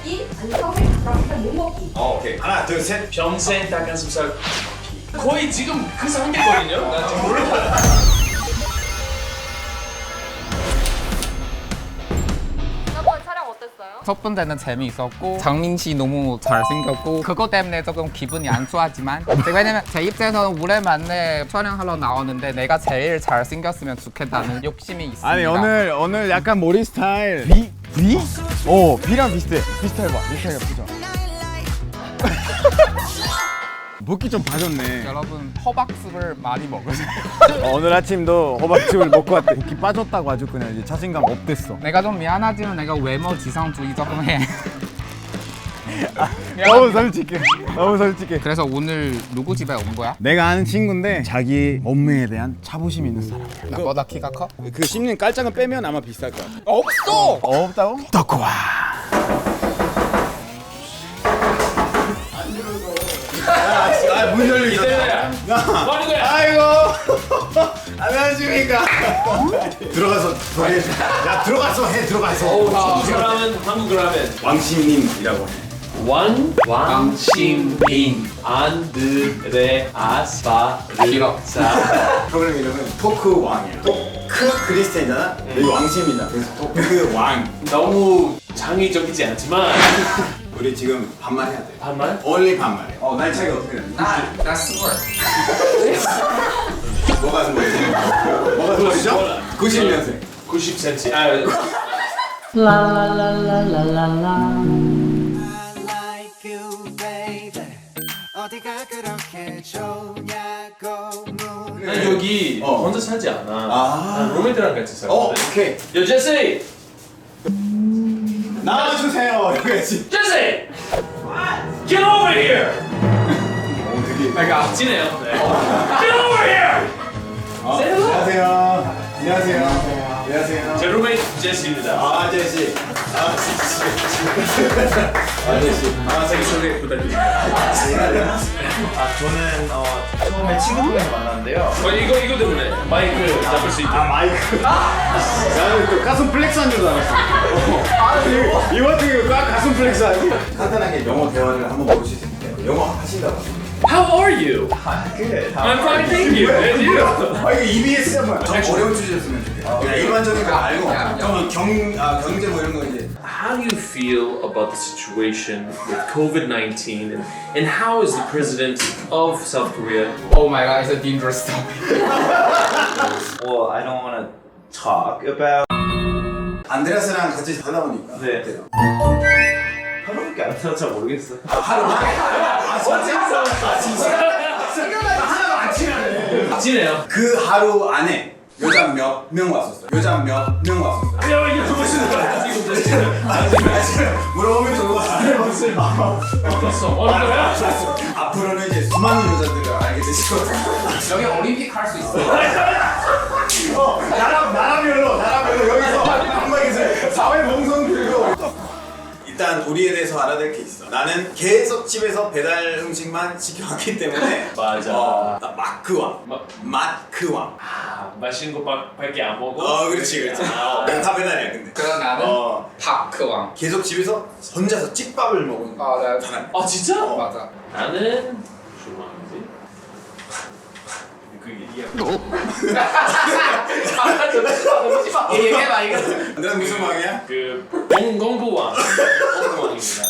먹기 아니면 평생 닭가슴살 못 먹기. 오케이. 하나, 둘, 셋. 평생 닭가슴살 먹기. 거의 지금 그 상태거든요. 나 지금 몰라. 지난번 촬영 어땠어요? 첫 번째는 재미있었고 장민 씨 너무 잘생겼고 그것 때문에 조금 기분이 안 좋았지만 왜냐면 제 입장에서는 오랜만에 촬영하러 나오는데 내가 제일 잘생겼으면 좋겠다는 욕심이 있습니다. 아니 오늘 약간 머리 스타일 V? V랑 비슷해 봐. 비슷하게 보자. 붓기 좀 빠졌네. 여러분 허박즙을 많이 먹으세요. 오늘 아침도 호박즙을 먹고 왔대. 붓기 빠졌다고 아주 그냥 이제 자신감 없댔어. 내가 좀 미안하지만 내가 외모 지상주의 조금 해. 너무 솔직해. 그래서 오늘 누구 집에 온 거야? 내가 아는 친구인데 자기 몸매에 대한 자부심이 있는 사람이야. 나보다 키가 커? 그 씹는 깔짝은 빼면 아마 비쌀 거야. 없어! 없다고? 덕후와. 문 열리고 있어. 뭐 하는 거야? 아이고. 안녕하십니까. 들어가서 소개해. 야 들어가서 해. 들어가서. 이 사람은 한국 라면. 왕심님이라고 해. 왕심인 안드레아스파르사. 프로그램 이름은 토크 왕이야. 토크 크리스텐이잖아. 여기 왕심이다. 그래서 토크 왕. 너무 창의적이지 않지만 우리 지금 반말 해야 돼. 반말? only 반말해. 나이 차이가 어떻게 되는? 나 스물. 뭐가 스물이지? 뭐가 스물이죠? 90년생. 90cm. 어디가 그렇게 좋냐고 난 여기 혼자 살지 않아. 난 룸메이트랑 같이 살거든. 오케이. 요 제시! 나와주세요. 여기지. 제시! Get over here! 내가 악지네요. 네. Get over here! 안녕하세요. 안녕하세요. 제 룸메이트 제시입니다. 제시. 자기 소개 부탁드립니다. 저는 처음에 친구 분에서 만났는데요. 이거 때문에 마이크 잡을 수 있게. 마이크. 나는 또 가슴 플렉스 한 줄 알았어. 이거 같은 거 가슴 플렉스 아니? 간단하게 영어 대화를 한번 보실 수 있는데 영어 하신다고. How are you? good. I'm fine, thank you. And you? 이거 EBS야 뭐야? 좀 어려운 주제였으면 좋겠다. 그냥 일반적인 거 알고 좀 경제 뭐 이런 거 이제. How do you feel about the situation with COVID-19 and how is the president of South Korea? Oh my god, it's a dangerous topic. Well, I don't want to talk about. 안드레아스랑 같이 하다 보니까. 네. 하루밖에 안 살아 잘 모르겠어. 지네요. 그 하루 안에 여자 몇 명 왔었어요. 이거 무슨 거야? 물어보면 좋은 거 어디야? 앞으로는 이제 수많은 여자들을 알게 되실 거예요. 여기 올림픽 할 수 있어. 나라별로 여기서 한번 계세요. 사회 봉선 들고. 일단 우리에 대해서 알아야 될 게 있어. 나는 계속 집에서 배달 음식만 시켜왔기 때문에 맞아. 나 마크왕. 맛있는 거밖에 안 먹어? 그렇지. 아, 다 배달이야 근데. 그럼 나는 파크왕. 계속 집에서 혼자서 찐밥을 먹은 나 사람. 진짜? 맞아. 나는 무슨 왕이지? 그 얘기해봐 이거. 내가 무슨 왕이야? 그 공부왕. 공부왕입니다.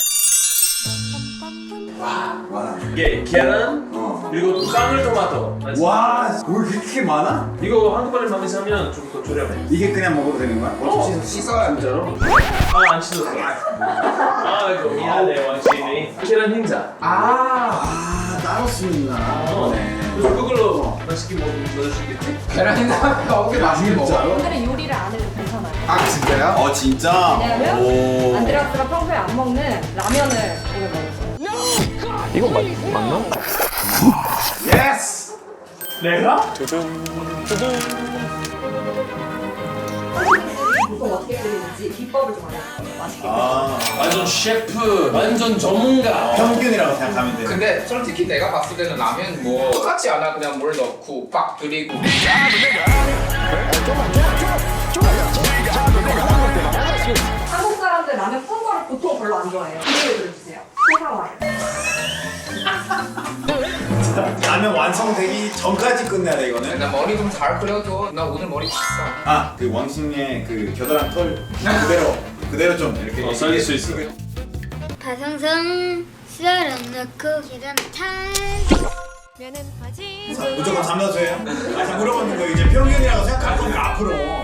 와. 이게 계란 그리고 빵을 토마토. 와, 뭘 그렇게 많아? 이거 한꺼번에 많이 사면 좀 더 저렴해. 이게 그냥 먹어도 되는 거야? 씻어야 진짜로? 안 씻었어. 이거 미안해 왕신이. 계란 흰자. 따로 쓰는구나. 그래서 그걸로 맛있게 먹을 수 있겠지? 계란 흰자 너무 맛있게 먹어. 오늘은 요리를 안 해도 괜찮아요. 진짜요? 진짜? 왜냐면 안드레아스가 평소에 안 먹는 라면을 오늘 먹었어요. 예스! 내가? 보통 어떻게 끓이는지 비법을 좀 알려주세요. 맛있게. 완전 셰프, 완전 전문가. 평균이라고 생각하면 돼. 근데 솔직히 내가 봤을 때는 라면 뭐 똑같지 않아. 그냥 물 넣고 빡 끓이고. 한국 사람들 라면 푼 거를 보통 별로 안 좋아해요. 기대를 주세요. 세상화요. 라면 완성되기 전까지 끝내야 돼 이거는. 나 머리 좀 잘 그려줘. 나 오늘 머리 빗어. 아, 그 왕신의 그 겨드랑 털 그대로 좀 이렇게 살릴 수 있어. 파송송 썰어 넣고 기름 탈 무조건 삼다수예요? 아, 자 물어보는 거 이제 평균이라고 생각할 거니까 앞으로.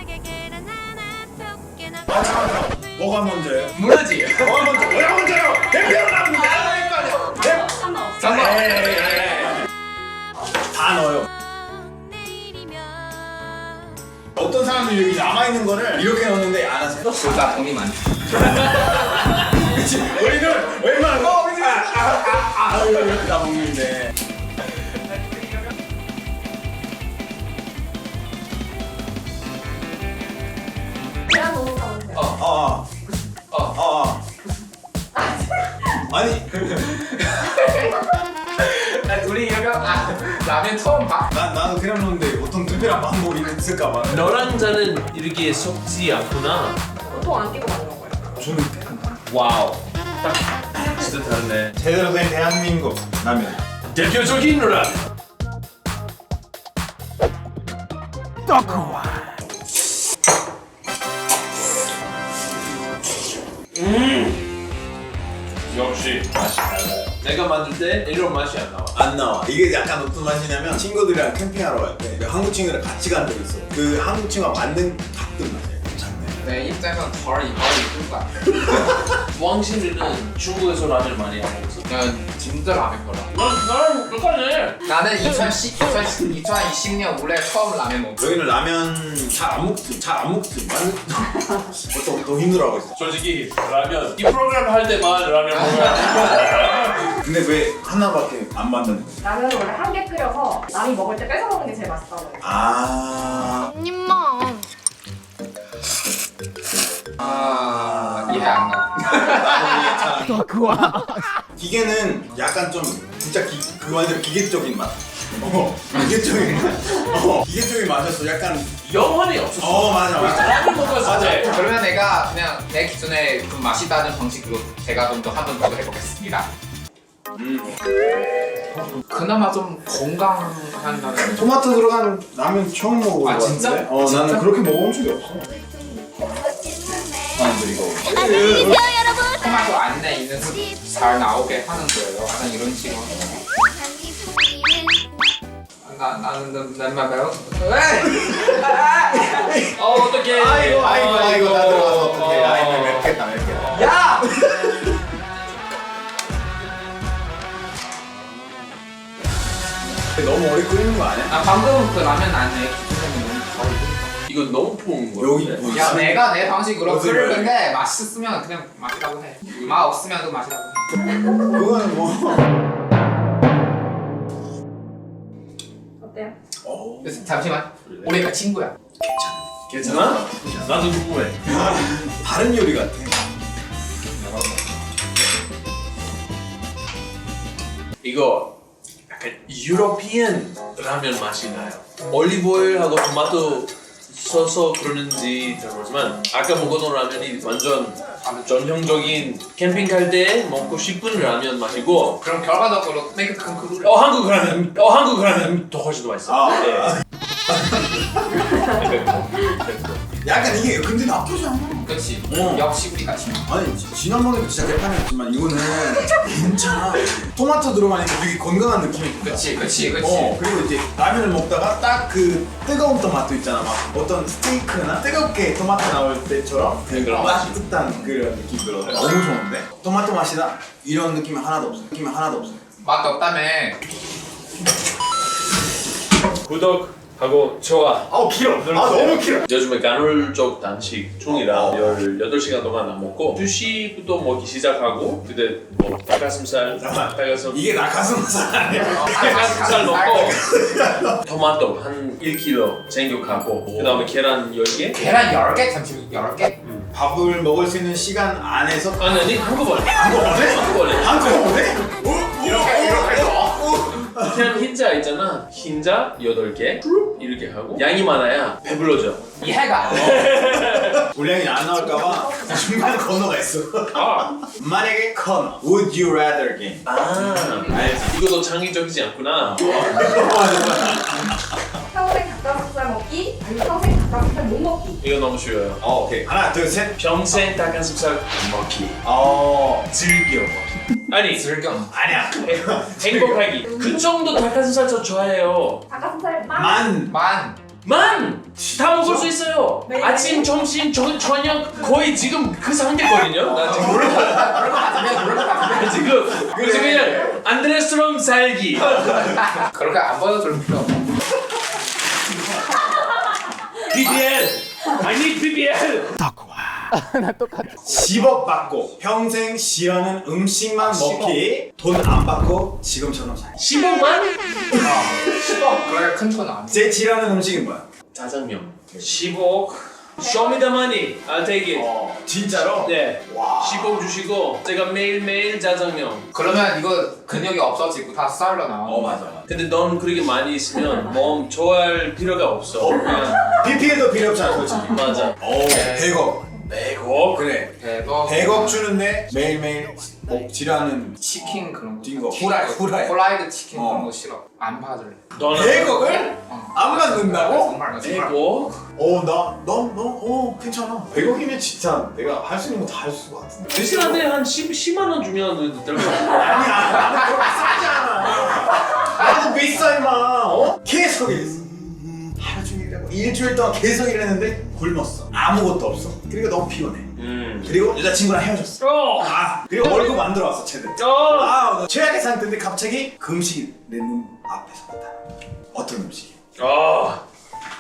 뭐가 먼저예요? 모르지. 뭐가 먼저? 뭐가 먼저요? 대표로 나옵니다. 잠깐. 다 넣어요. 어떤 사람들이 여기 남아있는 거를 이렇게 넣는데 안 하세요? 둘다 돈이 많지. 그치? 우리는 웬만한 거 그치? 이렇게 다 먹는데. 계란 너무 사오세요. 아니 둘이 이러면 라면 처음 봐. 나도 그냥 넣는데 보통 특별한 방법이 있을까봐. 너랑 저는 이렇게 섞지 않구나. 보통 안 끼고 많이 먹어요. 저는 와우. 딱 진짜 다르네. 제대로 된 대한민국 라면. 대표적인 라면. 역시 맛이 달라요. 내가 만들 때 이런 맛이 안 나와. 안 나와. 이게 약간 어떤 맛이냐면 친구들이랑 캠핑하러 갈 때 한국 친구랑 같이 간 적 있어. 그 한국 친구가 만든 닭들 맛이야. 괜찮네. 내 입장에서 덜 이쁜 것 같아. 왕신이는 중국에서 라면 많이 안 먹었어. 난 진짜 라면 별로. 나랑 똑같네. 나는 2020년 올해 처음 라면 먹었어. 여기는 라면 잘 안 먹지. 더 힘들어하고 있어. 솔직히 라면 이 프로그램 할 때만 라면 먹어야 근데 왜 하나밖에 안 만드는 거야? 라면을 원래 한 개 끓여서 남이 먹을 때 뺏어 먹는 게 제일 맛있다고 해요. 아. 님마 이해 안 가. 기계는 약간 좀 진짜 그 완전 기계적인 맛. 기계적인 맛. 기계적인 맛이었어. 약간. 영혼이 없었어. 맞아. 라면 먹었을 때. 그러면 내가 그냥 내 기준에 좀 맛있다는 방식으로 제가 좀 더 한번 더 해보겠습니다. 그나마 좀 건강한 라면. 토마토 들어간 라면 처음 먹어본 아, 것 진짜? 같은데? 진짜? 나는 그렇게 먹어본 적이 없어. 사람들이 이거. 안녕히 계세요 여러분 토마토 안에 있는 습 잘 나오게 하는 거예요. 약간 이런 식으로. 나는 배워. 왜? 어떡해. 아이고 다 들어가서 어떡해. 아이고 맵겠다. 야! 너무 오래 끓이는 거 아니야? 나 방금 그 라면 안에 기준점이 너무 덜. 이건 너무 푸는 거야. 여기 뭐 야 있어? 내가 내 방식으로 어떻게 끓이는데 맛있으면 그냥 맛있다고 해. 맛 없으면 또 맛있다고 해. 그거는 뭐. 어때요? 그래서 잠시만. 우리가 친구야. 괜찮아? 나도 궁금해. 다른 요리 같아. 이거 약간 유러피안 라면 맛이 나요. 올리브오일하고 토마토 써서 그러는지 잘 모르지만 아까 먹었던 라면이 완전 전형적인 캠핑 갈 때 먹고 싶은 라면 맛이고 그럼 결과적으로 되게 큰 그룹. 한국 라면 더 훨씬 더 맛있어. 네. 약간 이게 근데 나쁘지 않아. 그렇지. 어. 역시 우리가 친구. 아니 지난번에도 진짜 개판이었지만 이거는 괜찮아. 토마토 들어가니까 되게 건강한 느낌이 든다. 그렇지. 그리고 이제 라면을 먹다가 딱 그 뜨거운 토마토 있잖아. 막 어떤 스테이크나 뜨겁게 토마토 나올 때처럼 그런 맛이. 따뜻한 그런 느낌 들어. 너무 좋은데? 토마토 맛이다. 이런 느낌이 하나도 없어. 맛도 없다며. 구독하고 좋아. 길어. 너무 길어. 요즘에 간헐적 단식 중이라 18시간 동안 안 먹고 2시부터 먹기 시작하고 그때 뭐 닭가슴살 이게 낙하산살 아니야? 닭가슴살 먹고 토마토 한 1kg 챙겨가고 그 다음에 계란 10개 계란 10개? 잠시만 10개? 밥을 먹을 수 있는 시간 안에서 아니 한꺼번에 한꺼번에 이렇게 그냥 흰자 있잖아 흰자 8개 이렇게 하고 양이 많아야 배불러져 이해가 안 돼. 분량이 안 나올까봐 중간에 코너가 있어. 아, 만약에 코너 Would you rather game. 알지. 이것도 창의적이지 않구나. 평생 닭가슴살 먹기 아니면 평생 닭가슴살 못 먹기. 이거 너무 쉬워요. 오케이. 하나, 둘, 셋. 평생 닭가슴살 먹기. 즐겨 먹기. 아니, 즐겨. 아니야. 행복하기. 그 정도 닭가슴살 저 좋아해요. 닭가슴살 만. 만! 다 먹을 수 있어요. 네. 아침, 점심, 저녁 거의 지금 그 상태거든요. 나 지금 지금 그래서 그냥 안드레스처럼 살기. 그렇게 안 보여줄 필요 없어. BBL. I need BBL. 10억 받고 평생 싫어하는 음식만 먹기. 돈 안 받고 지금처럼 살기. 15만? 그렇게 큰 돈 아니야. 제일 싫어하는 음식은 뭐야? 짜장면. 15억. Show me the money. I'll take it. 진짜로? 네. 15억 주시고 제가 매일매일 짜장면. 그러면 이거 근육이 없어지고 다 쌀로 나와. 맞아. 근데 넌 그렇게 많이 있으면 몸 좋아할 필요가 없어. 그냥 PPL도 필요 없잖아, 솔직히. 맞아. 100억. 100억? 그래. 대박. 100억 주는데 매일매일 먹지라는 치킨 그런 거. 뛴 거. 후라이. 후라이드 치킨 어. 그런 거 싫어. 안 봐줄래. 너는 100억을? 안 받는다고? 정말. 100억? 괜찮아. 100억이면 진짜 내가 할 수 있는 거 다 할 수 같은데. 대신한테 한 10만 원 주면 될 거야. 아니야, 나는 그렇게 싸지 않아. 나도 비싸, 임마. 계속 일했어. 하루 종일 일하고 일주일 동안 계속 일했는데 굶었어. 아무것도 없어. 그리고 너무 피곤해. 그리고 여자친구랑 헤어졌어. 그리고 월급 안 들어왔어, 제대로. 최악의 상태인데 갑자기 그 음식이 내 눈 앞에서 나타나. 어떤 음식이야?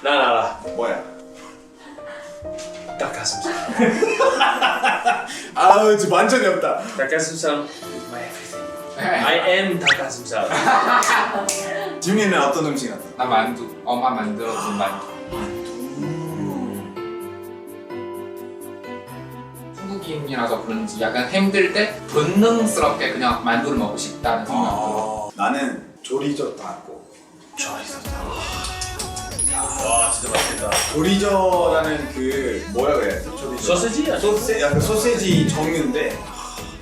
난 알아. 뭐야? 닭가슴살. 지금 완전히 없다. 닭가슴살. I am 닭가슴살. 지민이는 어떤 음식 같아? 나 만두. 엄마 만들어준 만두. 한국인이라서 그런지 약간 힘들 때 본능스럽게 그냥 만두를 먹고 싶다는 생각 들어. 나는 조리젓도 하고 조리젓도 하고. 와 진짜 맛있겠다. 조리젓라는 그 뭐라 그래야 돼? 소세지야? 약간 소세지 종류인데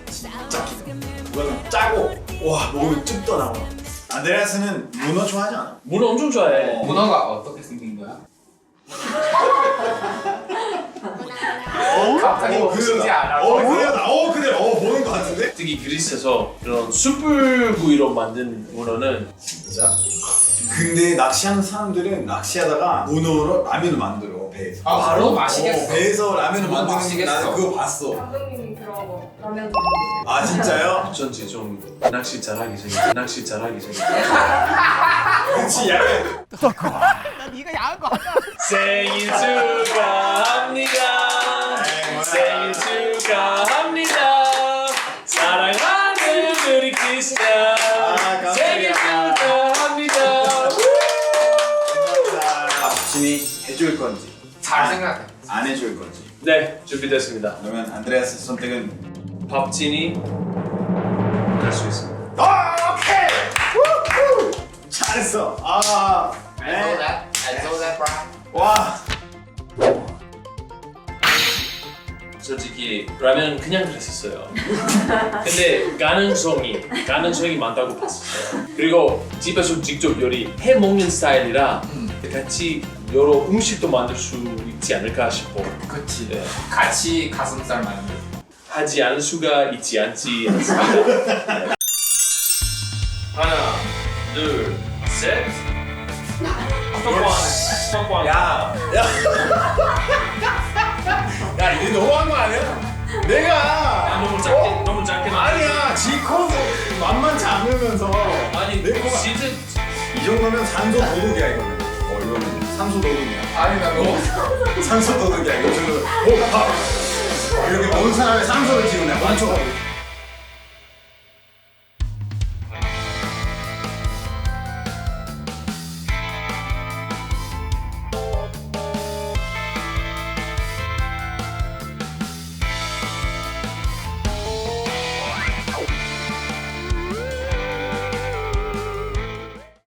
진짜 기다. 그거는 짜고 와 먹으면 쭉 떠나와. 안드레아스는 문어 좋아하지 않아? 문어 엄청 좋아해. 문어가 어떻게 생긴 거야? 갑자기 보시지 않아. 그래 보는 거 같은데? 특히 그리스에서 이런 숯불구이로 만든 문어는 진짜. 근데 낚시하는 사람들은 낚시하다가 문어로 라면을 만들어 배에서. 바로 맛있겠어. 배에서 라면을 그거 만드는 게 맛있겠어. 나는 그거 봤어. 감독님이 그런 거 라면 진짜요? 어쩐지 좀 낚시 잘하게 생겼어. 그치 약간 생일 축하합니다. 생일 축하합니다. 사랑하는 우리 크리스찬. 생일 축하합니다. 진이 해줄 건지 잘 생각해. 안 해줄 건지. 네, 준비됐습니다. 그러면 안드레아스 선택은 밥진이 할 수 있습니다. 오케이! 우후! 잘했어. I know that, bro. 와. 솔직히 라면 그냥 그랬었어요. 근데 가능성이 많다고 봤었어요. 그리고 집에서 직접 요리 해 먹는 스타일이라 같이 여러 음식도 만들 수 있지 않을까 싶어. 그치. 네. 같이 가슴살 만들. 하지 않을 수가 있지 않지 않습니다. 네. 하나, 둘, 셋. 성공. 야, 이게 너무한 거 아니야? 내가 너무 작게 아니야, 지코도 만만치 않으면서 아니 내 거가 진짜 이 정도면 산소 도둑이야 이거는. 이거는 산소 도둑이야. 아니 나 너무 산소 도둑이야 이거. 이렇게 먹는 사람의 산소를 지우네. 완초.